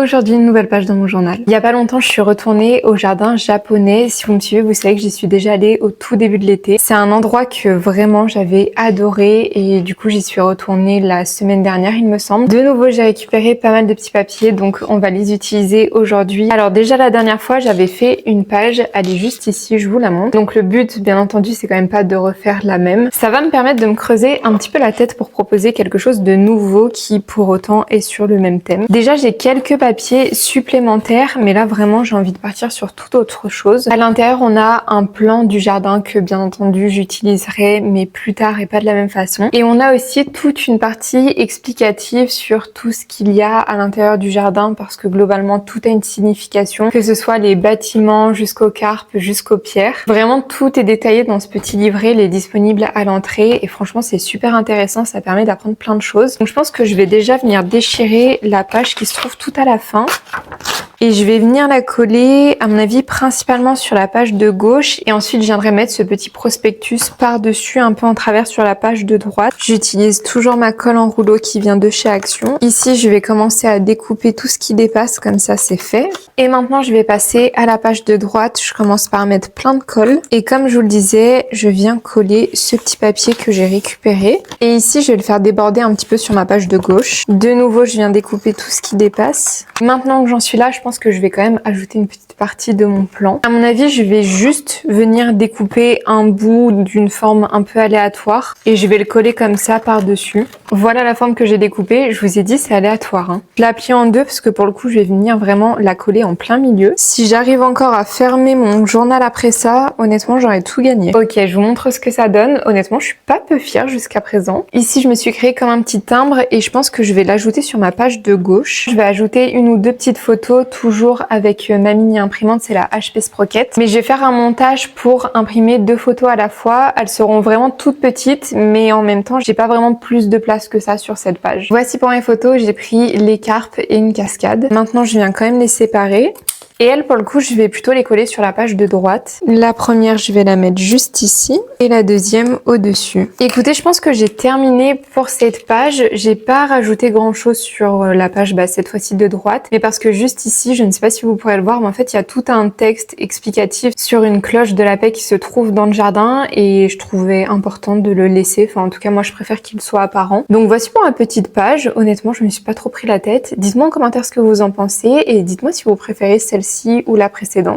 Aujourd'hui, une nouvelle page dans mon journal. Il y a pas longtemps, je suis retournée au jardin japonais. Si vous me suivez, vous savez que j'y suis déjà allée au tout début de l'été. C'est un endroit que vraiment j'avais adoré et du coup, j'y suis retournée la semaine dernière, il me semble. De nouveau, j'ai récupéré pas mal de petits papiers, donc on va les utiliser aujourd'hui. Alors déjà, la dernière fois, j'avais fait une page, elle est juste ici, je vous la montre. Donc le but, bien entendu, c'est quand même pas de refaire la même. Ça va me permettre de me creuser un petit peu la tête pour proposer quelque chose de nouveau qui, pour autant, est sur le même thème. Déjà, j'ai quelques papier supplémentaire, mais là vraiment j'ai envie de partir sur toute autre chose. À l'intérieur on a un plan du jardin que bien entendu j'utiliserai mais plus tard et pas de la même façon. Et on a aussi toute une partie explicative sur tout ce qu'il y a à l'intérieur du jardin parce que globalement tout a une signification, que ce soit les bâtiments jusqu'aux carpes, jusqu'aux pierres. Vraiment tout est détaillé dans ce petit livret, il est disponible à l'entrée et franchement c'est super intéressant, ça permet d'apprendre plein de choses. Donc je pense que je vais déjà venir déchirer la page qui se trouve tout à la fin et je vais venir la coller à mon avis principalement sur la page de gauche et ensuite je viendrai mettre ce petit prospectus par dessus un peu en travers sur la page de droite. J'utilise toujours ma colle en rouleau qui vient de chez Action. Ici je vais commencer à découper tout ce qui dépasse, comme ça c'est fait. Et maintenant je vais passer à la page de droite, je commence par mettre plein de colle et comme je vous le disais je viens coller ce petit papier que j'ai récupéré et ici je vais le faire déborder un petit peu sur ma page de gauche. De nouveau je viens découper tout ce qui dépasse. Maintenant que j'en suis là, je pense que je vais quand même ajouter une petite partie de mon plan. À mon avis, je vais juste venir découper un bout d'une forme un peu aléatoire et je vais le coller comme ça par-dessus. Voilà la forme que j'ai découpée. Je vous ai dit, c'est aléatoire, hein. Je la plie en deux parce que pour le coup, je vais venir vraiment la coller en plein milieu. Si j'arrive encore à fermer mon journal après ça, honnêtement, j'aurais tout gagné. Ok, je vous montre ce que ça donne. Honnêtement, je suis pas peu fière jusqu'à présent. Ici, je me suis créé comme un petit timbre et je pense que je vais l'ajouter sur ma page de gauche. Je vais ajouter une ou deux petites photos, toujours avec ma mini imprimante, c'est la HP Sprocket. Mais je vais faire un montage pour imprimer deux photos à la fois. Elles seront vraiment toutes petites, mais en même temps, j'ai pas vraiment plus de place que ça sur cette page. Voici pour mes photos, j'ai pris les carpes et une cascade. Maintenant, je viens quand même les séparer. Et elles, pour le coup, je vais plutôt les coller sur la page de droite. La première, je vais la mettre juste ici. Et la deuxième, au-dessus. Écoutez, je pense que j'ai terminé pour cette page. J'ai pas rajouté grand-chose sur la page, cette fois-ci de droite. Mais parce que juste ici, je ne sais pas si vous pourrez le voir, mais en fait, il y a tout un texte explicatif sur une cloche de la paix qui se trouve dans le jardin. Et je trouvais important de le laisser. Enfin, en tout cas, moi, je préfère qu'il soit apparent. Donc, voici pour ma petite page. Honnêtement, je me suis pas trop pris la tête. Dites-moi en commentaire ce que vous en pensez. Et dites-moi si vous préférez celle-ci ou la précédente.